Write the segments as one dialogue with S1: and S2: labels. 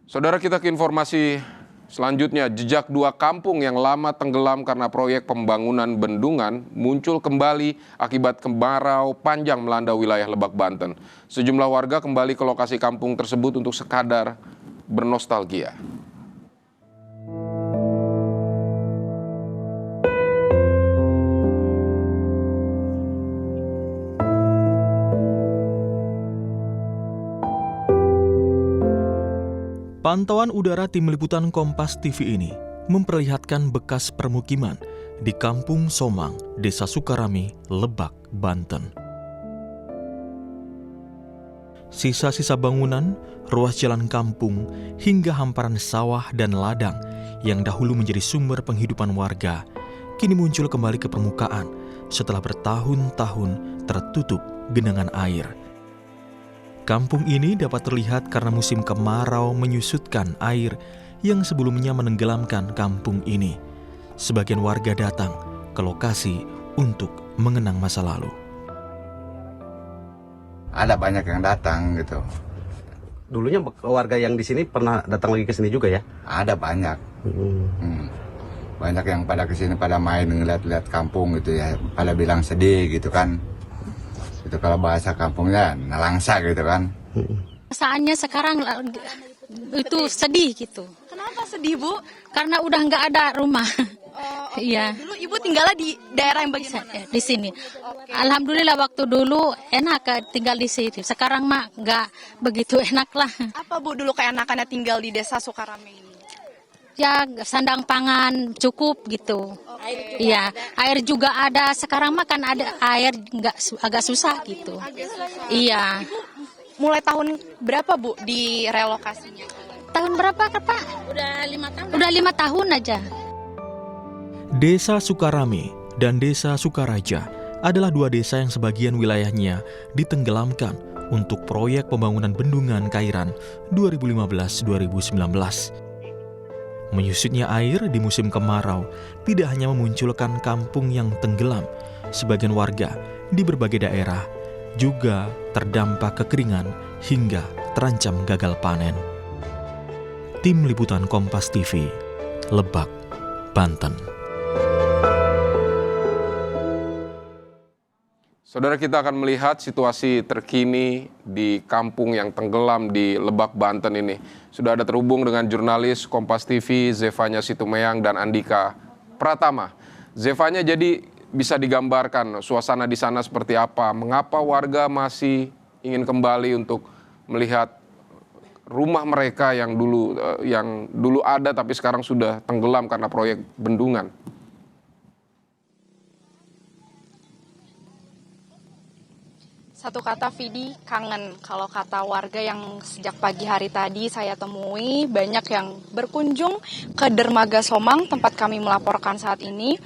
S1: Saudara, kita ke informasi selanjutnya. Jejak dua kampung yang lama tenggelam karena proyek pembangunan bendungan muncul kembali akibat kemarau panjang melanda wilayah Lebak, Banten. Sejumlah warga kembali ke lokasi kampung tersebut untuk sekadar bernostalgia.
S2: Pantauan udara tim liputan Kompas TV ini memperlihatkan bekas permukiman di Kampung Somang, Desa Sukarami, Lebak, Banten. Sisa-sisa bangunan, ruas jalan kampung, hingga hamparan sawah dan ladang yang dahulu menjadi sumber penghidupan warga, kini muncul kembali ke permukaan setelah bertahun-tahun tertutup genangan air. Kampung ini dapat terlihat karena musim kemarau menyusutkan air yang sebelumnya menenggelamkan kampung ini. Sebagian warga datang ke lokasi untuk mengenang masa lalu.
S3: Ada banyak yang datang gitu.
S4: Dulunya warga yang di sini pernah datang lagi ke sini juga ya?
S3: Ada banyak. Banyak yang pada kesini pada main ngeliat-liat kampung gitu ya. Pada bilang sedih gitu kan. Itu kalau bahasa kampungnya nelangsa gitu kan.
S5: Perasaannya sekarang itu sedih gitu.
S6: Kenapa sedih, Bu?
S5: Karena udah nggak ada rumah. Iya.
S6: Dulu Ibu tinggalnya di daerah yang bagian mana?
S5: Di sini. Alhamdulillah waktu dulu enak tinggal di sini. Sekarang mah nggak begitu enak lah.
S6: Apa, Bu, dulu keenakannya tinggal di Desa Sukarame ini?
S5: Ya sandang pangan cukup gitu. Iya, air juga ada. Sekarang mah kan ada air agak susah gitu. Iya.
S6: Mulai tahun berapa, Bu, di relokasinya?
S5: Tahun berapa, Pak? Udah 5 tahun. Udah 5 tahun aja.
S2: Desa Sukarame dan Desa Sukaraja adalah dua desa yang sebagian wilayahnya ditenggelamkan untuk proyek pembangunan bendungan Kairan 2015-2019. Menyusutnya air di musim kemarau tidak hanya memunculkan kampung yang tenggelam, sebagian warga di berbagai daerah juga terdampak kekeringan hingga terancam gagal panen. Tim Liputan Kompas TV, Lebak, Banten.
S1: Saudara, kita akan melihat situasi terkini di kampung yang tenggelam di Lebak, Banten ini. Sudah ada terhubung dengan jurnalis Kompas TV, Zefanya Situmeyang dan Andika Pratama. Zefanya, jadi bisa digambarkan suasana di sana seperti apa? Mengapa warga masih ingin kembali untuk melihat rumah mereka yang dulu ada tapi sekarang sudah tenggelam karena proyek bendungan?
S6: Satu kata, Vidi, kangen. Kalau kata warga yang sejak pagi hari tadi saya temui, banyak yang berkunjung ke Dermaga Somang, tempat kami melaporkan saat ini.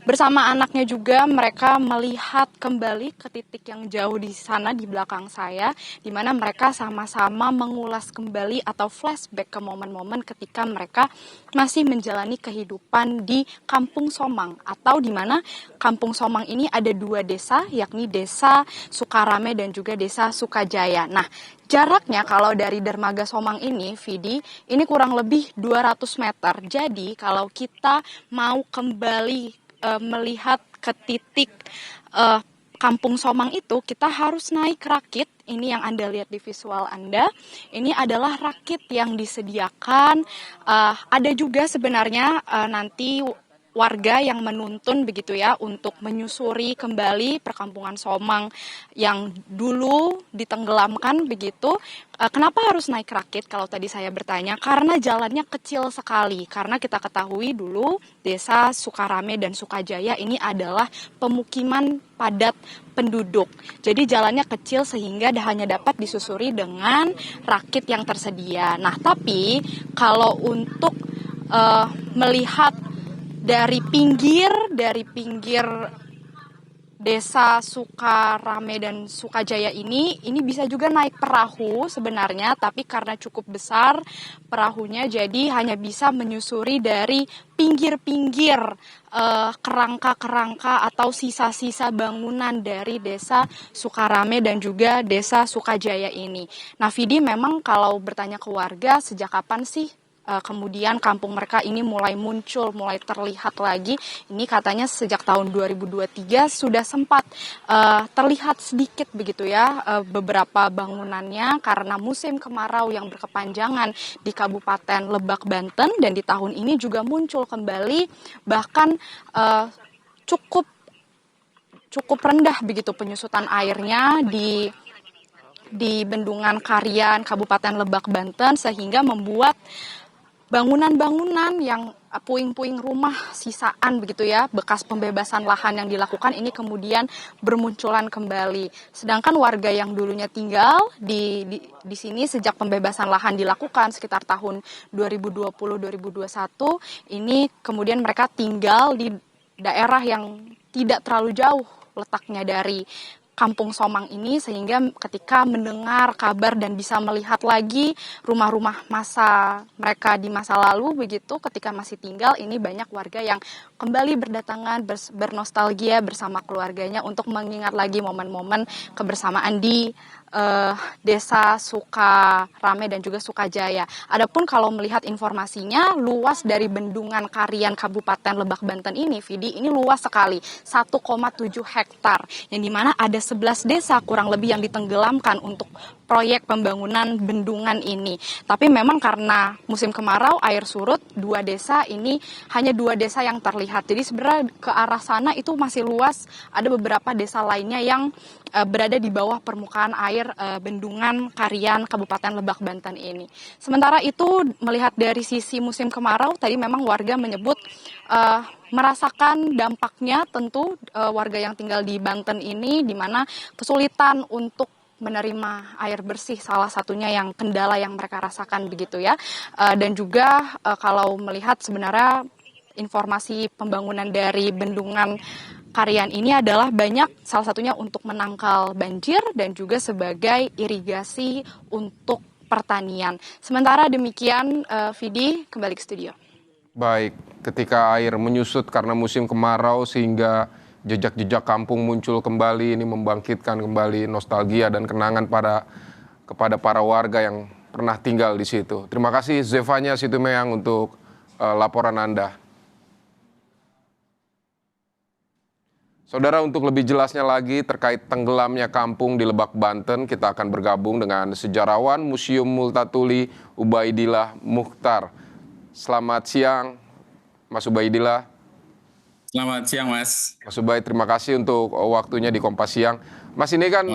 S6: Bersama anaknya juga mereka melihat kembali ke titik yang jauh di sana di belakang saya, di mana mereka sama-sama mengulas kembali atau flashback ke momen-momen ketika mereka masih menjalani kehidupan di Kampung Somang, atau di mana Kampung Somang ini ada dua desa, yakni Desa Sukarame dan juga Desa Sukajaya. Nah, jaraknya kalau dari Dermaga Somang ini, Vidi, ini kurang lebih 200 meter. Jadi kalau kita mau kembali melihat ke titik Kampung Somang itu, kita harus naik rakit. Ini yang Anda lihat di visual Anda. Ini adalah rakit yang disediakan. Ada juga sebenarnya nanti warga yang menuntun begitu ya untuk menyusuri kembali perkampungan Somang yang dulu ditenggelamkan begitu. Kenapa harus naik rakit kalau tadi saya bertanya? Karena jalannya kecil sekali. Karena kita ketahui dulu Desa Sukarame dan Sukajaya ini adalah pemukiman padat penduduk. Jadi jalannya kecil sehingga hanya dapat disusuri dengan rakit yang tersedia. Nah, tapi kalau untuk melihat dari pinggir Desa Sukarame dan Sukajaya ini bisa juga naik perahu sebenarnya, tapi karena cukup besar perahunya jadi hanya bisa menyusuri dari pinggir-pinggir kerangka-kerangka atau sisa-sisa bangunan dari Desa Sukarame dan juga Desa Sukajaya ini. Nah, Vidi, memang kalau bertanya ke warga sejak kapan sih kemudian kampung mereka ini mulai muncul, mulai terlihat lagi. Ini katanya sejak tahun 2023 sudah sempat terlihat sedikit begitu ya beberapa bangunannya karena musim kemarau yang berkepanjangan di Kabupaten Lebak, Banten, dan di tahun ini juga muncul kembali, bahkan cukup rendah begitu penyusutan airnya di Bendungan Karian Kabupaten Lebak, Banten, sehingga membuat bangunan-bangunan yang puing-puing rumah sisaan begitu ya, bekas pembebasan lahan yang dilakukan ini kemudian bermunculan kembali. Sedangkan warga yang dulunya tinggal di sini sejak pembebasan lahan dilakukan sekitar tahun 2020-2021, ini kemudian mereka tinggal di daerah yang tidak terlalu jauh letaknya dari Kampung Somang ini, sehingga ketika mendengar kabar dan bisa melihat lagi rumah-rumah mereka di masa lalu begitu ketika masih tinggal, ini banyak warga yang kembali berdatangan bernostalgia bersama keluarganya untuk mengingat lagi momen-momen kebersamaan di Desa Sukarame dan juga Sukajaya. Adapun kalau melihat informasinya, luas dari Bendungan Karian Kabupaten Lebak, Banten ini, Vidi, ini luas sekali, 1,7 hektar, yang dimana ada 11 desa kurang lebih yang ditenggelamkan untuk proyek pembangunan bendungan ini. Tapi memang karena musim kemarau, air surut, hanya dua desa yang terlihat. Jadi sebenarnya ke arah sana itu masih luas, ada beberapa desa lainnya yang berada di bawah permukaan air Bendungan Karian Kabupaten Lebak, Banten ini. Sementara itu, melihat dari sisi musim kemarau, tadi memang warga menyebut merasakan dampaknya tentu warga yang tinggal di Banten ini, di mana kesulitan untuk menerima air bersih salah satunya yang kendala yang mereka rasakan begitu ya. Dan juga kalau melihat sebenarnya informasi pembangunan dari Bendungan Karian ini adalah banyak salah satunya untuk menangkal banjir dan juga sebagai irigasi untuk pertanian. Sementara demikian, Vidi, kembali ke studio.
S1: Baik, ketika air menyusut karena musim kemarau sehingga jejak-jejak kampung muncul kembali, ini membangkitkan kembali nostalgia dan kenangan kepada para warga yang pernah tinggal di situ. Terima kasih Zefanya Situmeyang untuk laporan Anda. Saudara, untuk lebih jelasnya lagi terkait tenggelamnya kampung di Lebak, Banten, kita akan bergabung dengan sejarawan Museum Multatuli Ubaidillah Mukhtar. Selamat siang, Mas Ubaidillah.
S7: Selamat siang, Mas.
S1: Mas Ubaid, terima kasih untuk waktunya di Kompas Siang. Mas, ini kan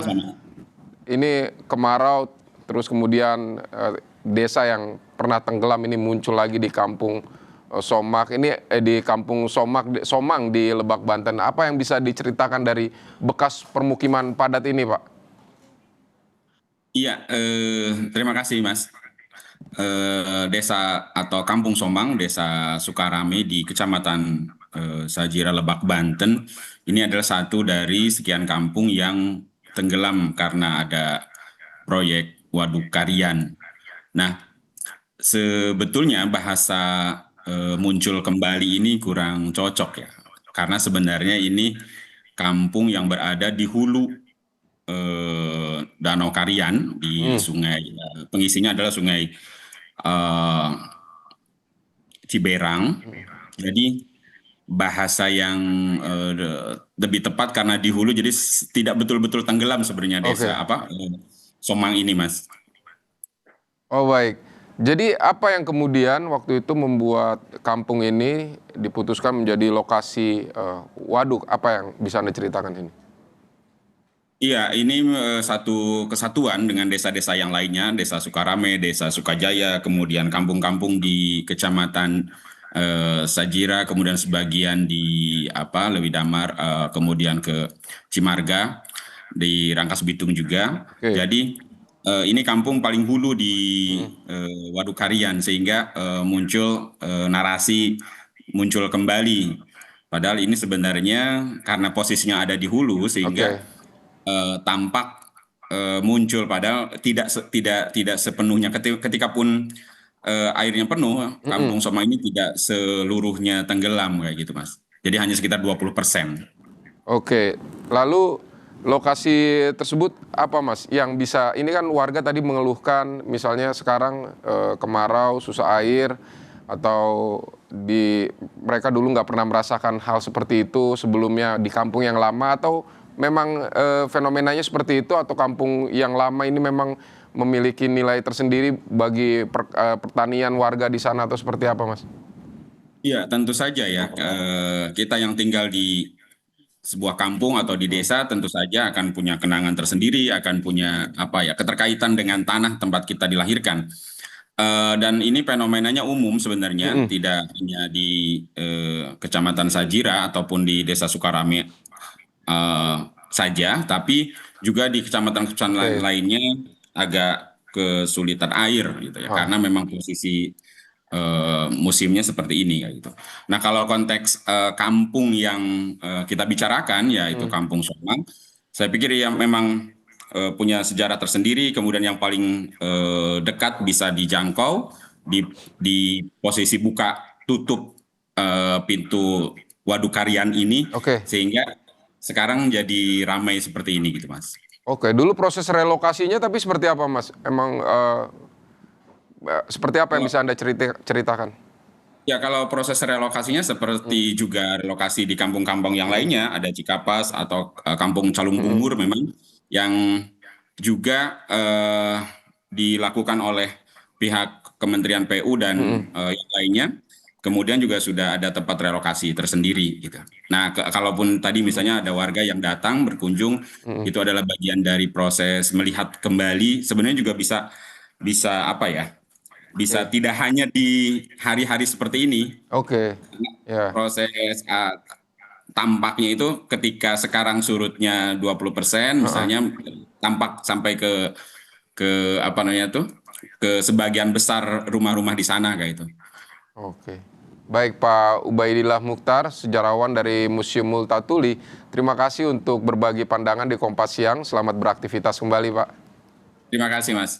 S1: ini kemarau, terus kemudian desa yang pernah tenggelam ini muncul lagi di Kampung Somak, ini di Kampung Somang di Lebak, Banten. Apa yang bisa diceritakan dari bekas permukiman padat ini, Pak?
S7: Iya, terima kasih, Mas. Desa atau Kampung Somang, Desa Sukarame di Kecamatan Sajira, Lebak, Banten, ini adalah satu dari sekian kampung yang tenggelam karena ada proyek Waduk Karian. Nah, sebetulnya bahasa muncul kembali ini kurang cocok ya, karena sebenarnya ini kampung yang berada di hulu Danau Karian di sungai, pengisinya adalah sungai Ciberang. Jadi bahasa yang lebih tepat karena di hulu, jadi tidak betul-betul tenggelam sebenarnya desa Somang ini, Mas.
S1: Oh, baik. Jadi apa yang kemudian waktu itu membuat kampung ini diputuskan menjadi lokasi waduk? Apa yang bisa Anda ceritakan ini?
S7: Iya, ini satu kesatuan dengan desa-desa yang lainnya, Desa Sukarame, Desa Sukajaya, kemudian kampung-kampung di Kecamatan Sajira, kemudian sebagian di Lewi Damar, kemudian ke Cimarga, di Rangkas Bitung juga. Jadi ini kampung paling hulu di Waduk Karian, sehingga muncul narasi muncul kembali Padahal ini sebenarnya karena posisinya ada di hulu sehingga tampak muncul, padahal tidak sepenuhnya ketika pun airnya penuh, Kampung Somang ini tidak seluruhnya tenggelam kayak gitu, Mas. Jadi hanya sekitar 20%.
S1: Oke, lalu lokasi tersebut apa, Mas? Yang bisa, ini kan warga tadi mengeluhkan misalnya sekarang kemarau, susah air, atau mereka dulu nggak pernah merasakan hal seperti itu sebelumnya di kampung yang lama, atau memang fenomenanya seperti itu, atau kampung yang lama ini memang memiliki nilai tersendiri bagi pertanian warga di sana, atau seperti apa, Mas?
S7: Iya, tentu saja ya. Kita yang tinggal di sebuah kampung atau di desa tentu saja akan punya kenangan tersendiri, akan punya keterkaitan dengan tanah tempat kita dilahirkan. Dan ini fenomenanya umum sebenarnya, tidak hanya di Kecamatan Sajira ataupun di Desa Sukarame saja, tapi juga di kecamatan-kecamatan lainnya agak kesulitan air gitu ya, karena memang posisi musimnya seperti ini gitu. Nah, kalau konteks kampung yang kita bicarakan yaitu Kampung Somang, saya pikir ya memang punya sejarah tersendiri, kemudian yang paling dekat bisa dijangkau di posisi buka tutup pintu Waduk Karian ini, sehingga sekarang jadi ramai seperti ini gitu, Mas.
S1: Oke, dulu proses relokasinya tapi seperti apa, Mas? Emang seperti apa yang bisa Anda ceritakan?
S7: Ya, kalau proses relokasinya seperti juga relokasi di kampung-kampung yang lainnya, ada Cikapas atau Kampung Calung Bungur memang yang juga dilakukan oleh pihak Kementerian PU dan yang lainnya. Kemudian juga sudah ada tempat relokasi tersendiri gitu. Nah, kalaupun tadi misalnya ada warga yang datang berkunjung, itu adalah bagian dari proses melihat kembali. Sebenarnya juga bisa tidak hanya di hari-hari seperti ini. Proses tampaknya itu ketika sekarang surutnya 20%, misalnya tampak sampai ke sebagian besar rumah-rumah di sana kayak itu.
S1: Oke. Baik, Pak Ubaidillah Mukhtar, sejarawan dari Museum Multatuli. Terima kasih untuk berbagi pandangan di Kompas Siang. Selamat beraktivitas kembali, Pak.
S7: Terima kasih, Mas.